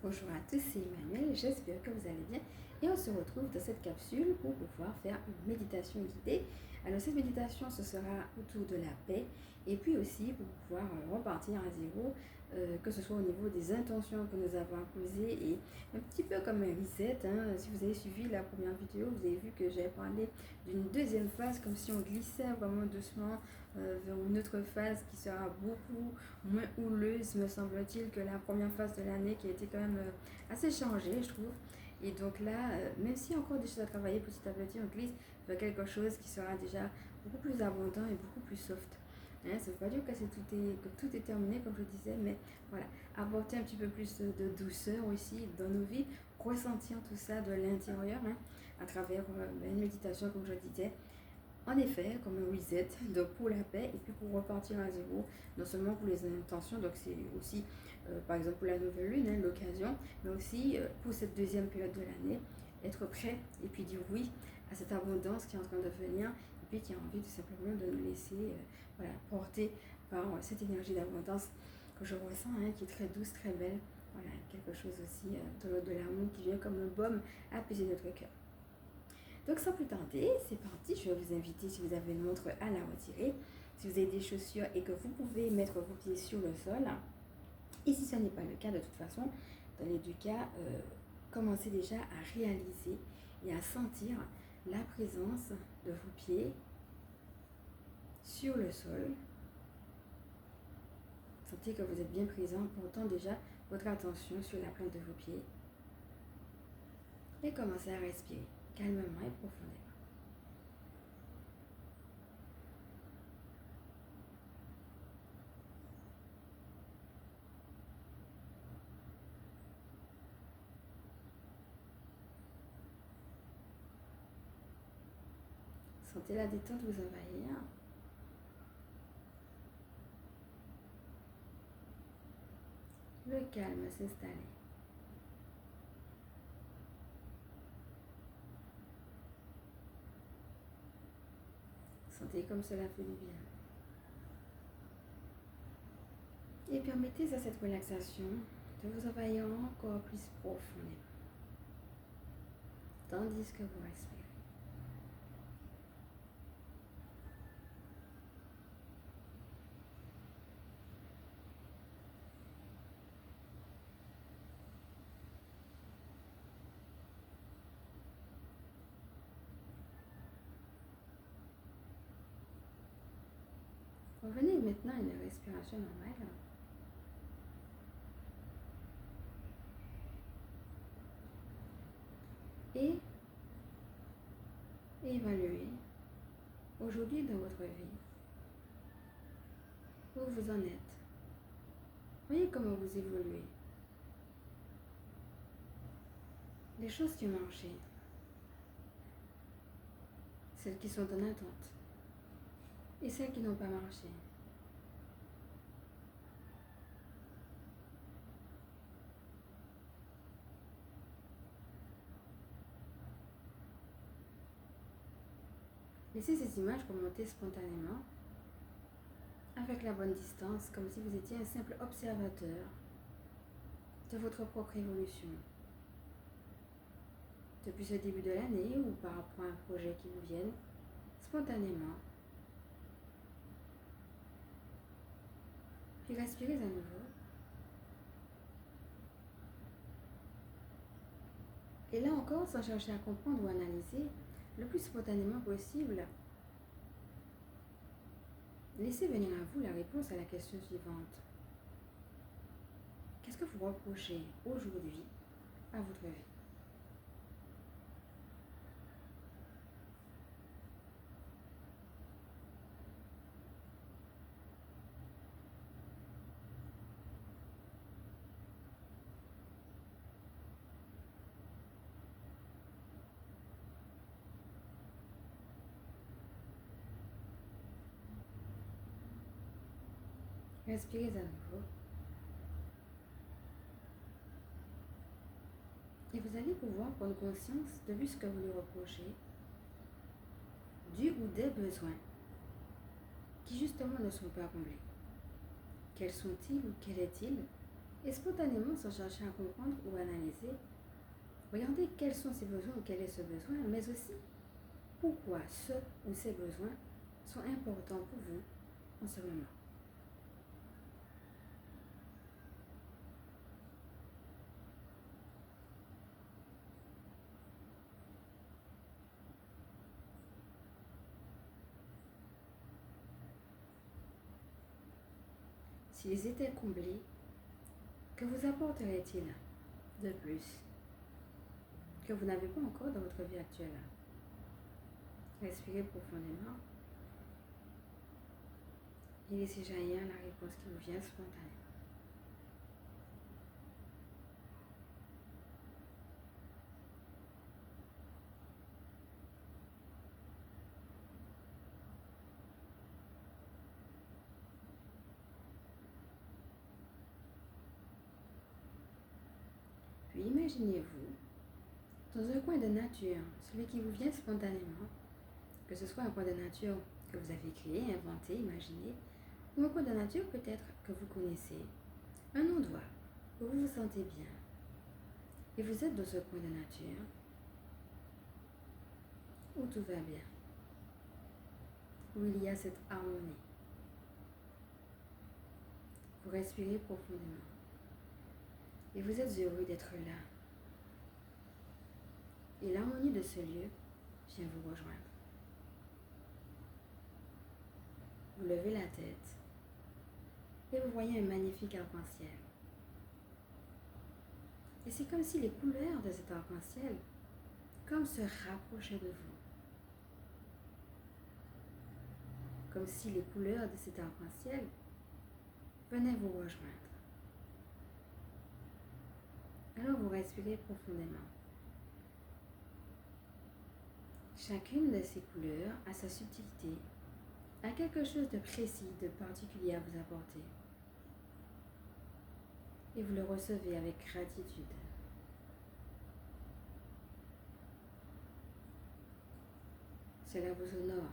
Bonjour à tous, c'est Emmanuel, j'espère que vous allez bien et on se retrouve dans cette capsule pour pouvoir faire une méditation guidée. Alors cette méditation ce sera autour de la paix et puis aussi pour pouvoir repartir à zéro, que ce soit au niveau des intentions que nous avons posées et un petit peu comme un reset. Si vous avez suivi la première vidéo, vous avez vu que j'ai parlé d'une deuxième phase comme si on glissait vraiment doucement vers une autre phase qui sera beaucoup moins houleuse, me semble-t-il, que la première phase de l'année qui a été quand même assez chargée, je trouve. Et donc là, même s'il y a encore des choses à travailler petit à petit, on glisse vers quelque chose qui sera déjà beaucoup plus abondant et beaucoup plus soft. Ça ne veut pas dire que tout est terminé, comme je disais, mais voilà, apporter un petit peu plus de douceur aussi dans nos vies, ressentir tout ça de l'intérieur, à travers une méditation, comme je disais, en effet, comme un reset, donc pour la paix et puis pour repartir à zéro, non seulement pour les intentions, donc c'est aussi par exemple pour la nouvelle lune, l'occasion, mais aussi pour cette deuxième période de l'année, être prêt et puis dire oui à cette abondance qui est en train de venir et puis qui a envie tout simplement de nous laisser porter par cette énergie d'abondance que je ressens, qui est très douce, très belle. Voilà, quelque chose aussi de l'amour qui vient comme un baume apaiser notre cœur. Donc sans plus tarder, c'est parti, je vais vous inviter, si vous avez une montre, à la retirer. Si vous avez des chaussures et que vous pouvez mettre vos pieds sur le sol. Et si ce n'est pas le cas, de toute façon, dans les deux cas, commencez déjà à réaliser et à sentir la présence de vos pieds sur le sol. Sentez que vous êtes bien présent, portant déjà votre attention sur la plante de vos pieds. Et commencez à respirer calmement et profondément. Sentez la détente vous envahir. Le calme s'installer. Sentez comme cela fait du bien. Et permettez à cette relaxation de vous envahir encore plus profondément, tandis que vous respirez. Revenez maintenant à une respiration normale. Et évaluez aujourd'hui dans votre vie où vous en êtes. Voyez comment vous évoluez. Les choses qui ont marché, celles qui sont en attente et celles qui n'ont pas marché. Laissez ces images remonter spontanément avec la bonne distance, comme si vous étiez un simple observateur de votre propre évolution. Depuis ce début de l'année ou par rapport à un projet qui vous vienne, spontanément. Puis respirez à nouveau. Et là encore, sans chercher à comprendre ou analyser, le plus spontanément possible, laissez venir à vous la réponse à la question suivante. Qu'est-ce que vous reprochez aujourd'hui à votre vie? Respirez à nouveau. Et vous allez pouvoir prendre conscience de ce que vous lui reprochez, du ou des besoins qui justement ne sont pas comblés. Quels sont-ils ou quel est-il? Et spontanément, sans chercher à comprendre ou analyser, regardez quels sont ses besoins ou quel est ce besoin, mais aussi pourquoi ce ou ces besoins sont importants pour vous en ce moment. S'ils étaient comblés, que vous apporterait-il de plus que vous n'avez pas encore dans votre vie actuelle? Respirez profondément et laissez jaillir la réponse qui vous vient spontanément. Puis imaginez-vous dans un coin de nature, celui qui vous vient spontanément, que ce soit un coin de nature que vous avez créé, inventé, imaginé, ou un coin de nature peut-être que vous connaissez, un endroit où vous vous sentez bien, et vous êtes dans ce coin de nature où tout va bien, où il y a cette harmonie. Vous respirez profondément et vous êtes heureux d'être là. Et l'harmonie de ce lieu vient vous rejoindre. Vous levez la tête et vous voyez un magnifique arc-en-ciel. Et c'est comme si les couleurs de cet arc-en-ciel comme se rapprochaient de vous. Comme si les couleurs de cet arc-en-ciel venaient vous rejoindre. Alors vous respirez profondément. Chacune de ces couleurs a sa subtilité, a quelque chose de précis, de particulier à vous apporter. Et vous le recevez avec gratitude. Cela vous honore,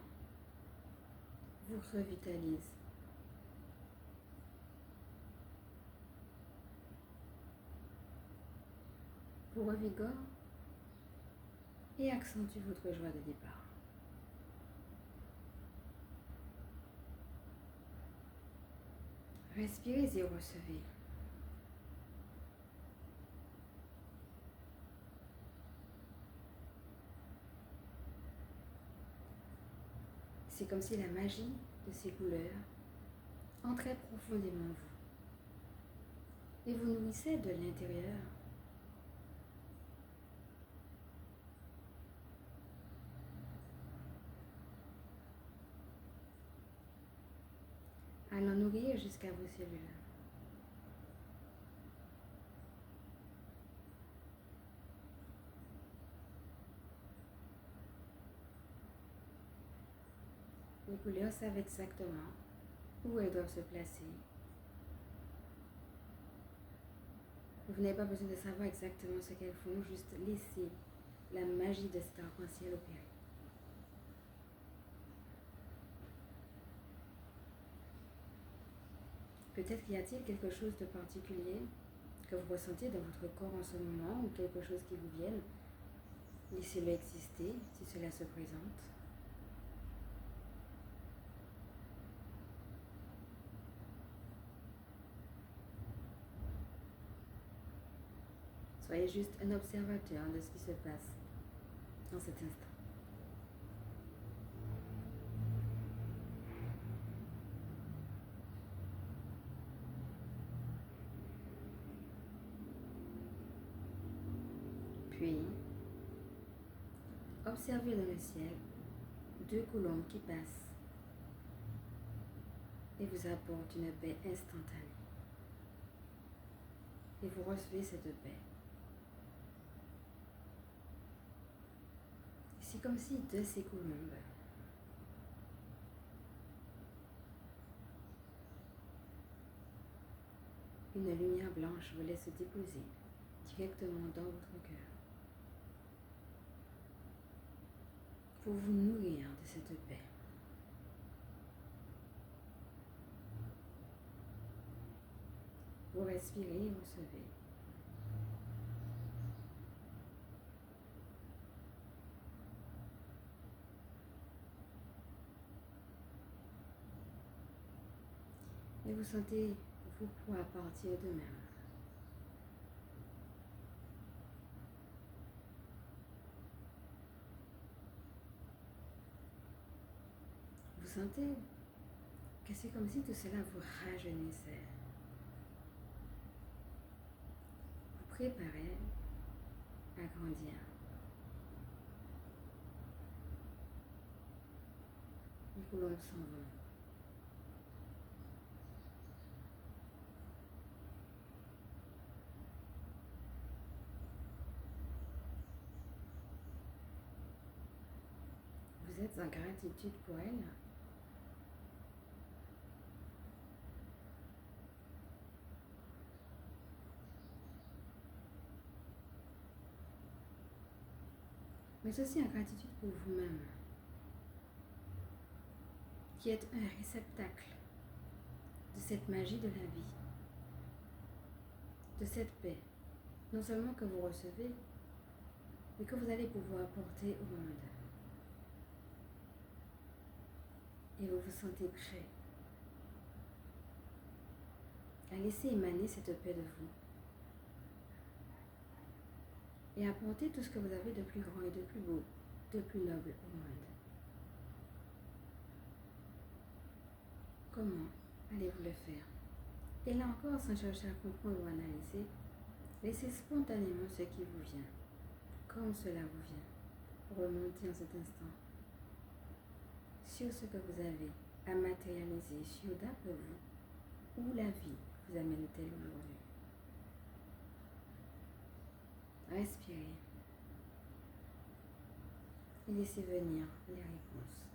vous revitalise. Vous revigore et accentue votre joie de départ. Respirez et recevez. C'est comme si la magie de ces couleurs entrait profondément en vous et vous nourrissait de l'intérieur. Allant nourrir jusqu'à vos cellules. Les couleurs savent exactement où elles doivent se placer. Vous n'avez pas besoin de savoir exactement ce qu'elles font, juste laissez la magie de cet arc-en-ciel opérer. Peut-être y a-t-il quelque chose de particulier que vous ressentez dans votre corps en ce moment ou quelque chose qui vous vienne. Laissez-le exister si cela se présente. Soyez juste un observateur de ce qui se passe dans cet instant. Puis, observez dans le ciel 2 colombes qui passent et vous apportent une paix instantanée. Et vous recevez cette paix. C'est comme si de ces colombes, une lumière blanche voulait se déposer directement dans votre cœur pour vous nourrir de cette paix. Vous respirez, recevez. Et vous sentez vos poids partir de même. Vous sentez que c'est comme si tout cela vous rajeunissait. Vous préparez à grandir. Les colombes s'en vont. Vous êtes en gratitude pour elle. Mais aussi en gratitude pour vous-même, qui êtes un réceptacle de cette magie de la vie, de cette paix, non seulement que vous recevez, mais que vous allez pouvoir porter au monde. Et vous vous sentez prêt à laisser émaner cette paix de vous et à apporter tout ce que vous avez de plus grand et de plus beau, de plus noble au monde. Comment allez-vous le faire? Et là encore, sans chercher à comprendre ou analyser, laissez spontanément ce qui vous vient, comme cela vous vient. Remontez en cet instant sur ce que vous avez à matérialiser, sur d'après vous, où la vie vous amène-t-elle aujourd'hui. Respirez et laissez venir les réponses.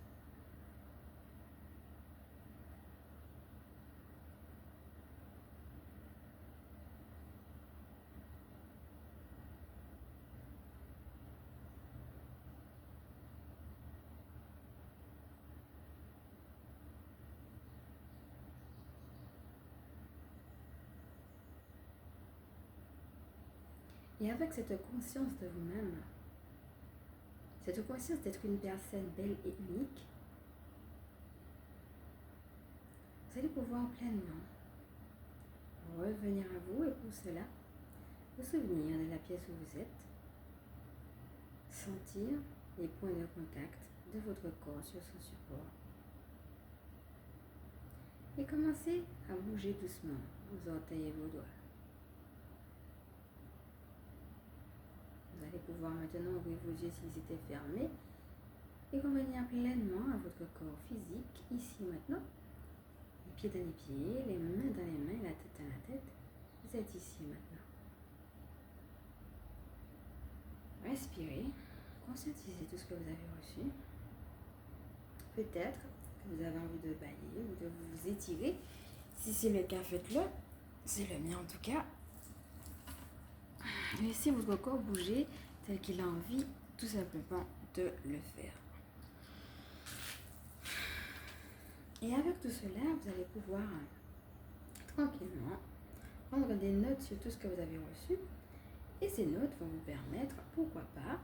Et avec cette conscience de vous-même, cette conscience d'être une personne belle et unique, vous allez pouvoir pleinement revenir à vous et pour cela, vous souvenir de la pièce où vous êtes, sentir les points de contact de votre corps sur son support et commencer à bouger doucement vos orteils et vos doigts. Vous allez pouvoir maintenant ouvrir vos yeux s'ils étaient fermés et revenir pleinement à votre corps physique, ici maintenant. Les pieds dans les pieds, les mains dans les mains, la tête dans la tête. Vous êtes ici maintenant. Respirez, conscientisez tout ce que vous avez reçu. Peut-être que vous avez envie de bailler ou de vous étirer. Si c'est le cas, faites-le. C'est le mien en tout cas. Laissez votre corps bouger tel qu'il a envie tout simplement de le faire. Et avec tout cela, vous allez pouvoir tranquillement prendre des notes sur tout ce que vous avez reçu. Et ces notes vont vous permettre, pourquoi pas,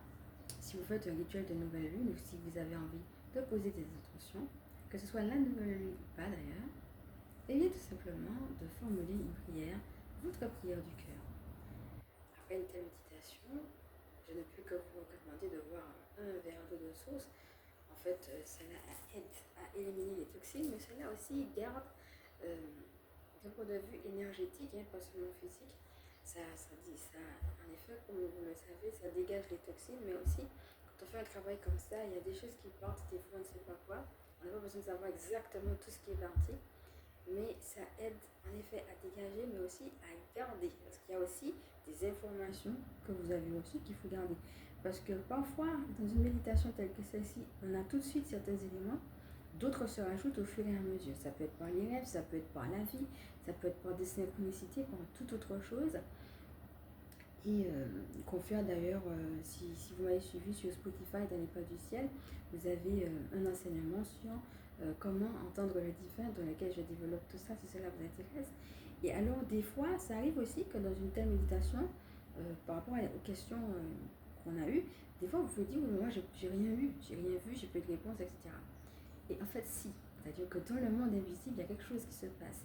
si vous faites un rituel de nouvelle lune ou si vous avez envie de poser des intentions, que ce soit la nouvelle lune ou pas d'ailleurs, et bien tout simplement de formuler une prière, votre prière du cœur. Après une telle méditation, je ne peux que vous recommander de boire un verre d'eau de source. En fait, cela aide à éliminer les toxines, mais cela aussi garde, d'un point de vue énergétique, pas seulement physique, ça, en effet, comme vous le savez, ça dégage les toxines, mais aussi, quand on fait un travail comme ça, il y a des choses qui partent, des fois on ne sait pas quoi. On n'a pas besoin de savoir exactement tout ce qui est parti, mais ça aide en effet à dégager, mais aussi à garder, parce qu'il y a aussi des informations que vous avez reçues qu'il faut garder. Parce que parfois, dans une méditation telle que celle-ci, on a tout de suite certains éléments, d'autres se rajoutent au fur et à mesure. Ça peut être par les rêves, ça peut être par la vie, ça peut être par des synchronicités, par toute autre chose. Et confère d'ailleurs, si vous m'avez suivi sur Spotify dans les pas du ciel, vous avez un enseignement sur comment entendre le divin dans lequel je développe tout ça, si cela vous intéresse. Et alors, des fois, ça arrive aussi que dans une telle méditation, par rapport aux questions qu'on a eues, des fois, vous vous dites, oui, moi, j'ai rien eu, j'ai rien vu, j'ai pas eu de réponse, etc. Et en fait, si. C'est-à-dire que dans le monde invisible, il y a quelque chose qui se passe.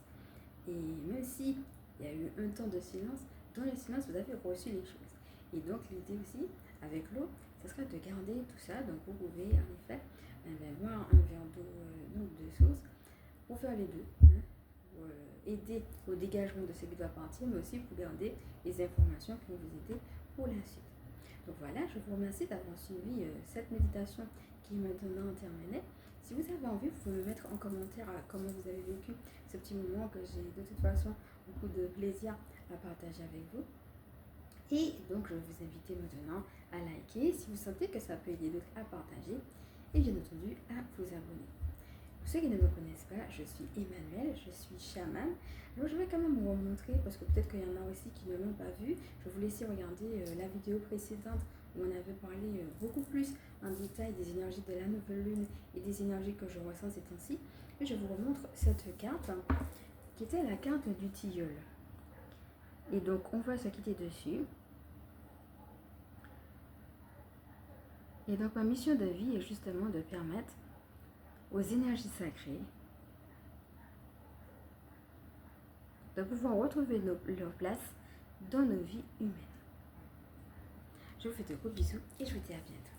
Et même si il y a eu un temps de silence, dans le silence, vous avez reçu les choses. Et donc, l'idée aussi, avec l'eau, ce serait de garder tout ça. Donc, vous pouvez, en effet, boire un verre d'eau de source pour faire les deux. Hein, pour aider au dégagement de ce qui doit partir, mais aussi pour garder les informations qui vont vous aider pour la suite. Donc voilà, je vous remercie d'avoir suivi cette méditation qui est maintenant terminée. Si vous avez envie, vous pouvez me mettre en commentaire comment vous avez vécu ce petit moment que j'ai de toute façon beaucoup de plaisir à partager avec vous. Et donc, je vais vous inviter maintenant à liker si vous sentez que ça peut aider d'autres à partager. Et bien entendu, à vous abonner. Pour ceux qui ne me connaissent pas, je suis Emmanuelle, je suis chaman. Alors, je vais quand même vous montrer, parce que peut-être qu'il y en a aussi qui ne l'ont pas vu. Je vais vous laisser regarder la vidéo précédente où on avait parlé beaucoup plus en détail des énergies de la nouvelle lune et des énergies que je ressens ces temps-ci. Et je vous remontre cette carte qui était la carte du tilleul. Et donc, on va se quitter dessus. Et donc, ma mission de vie est justement de permettre aux énergies sacrées de pouvoir retrouver leur place dans nos vies humaines. Je vous fais de gros bisous et je vous dis à bientôt.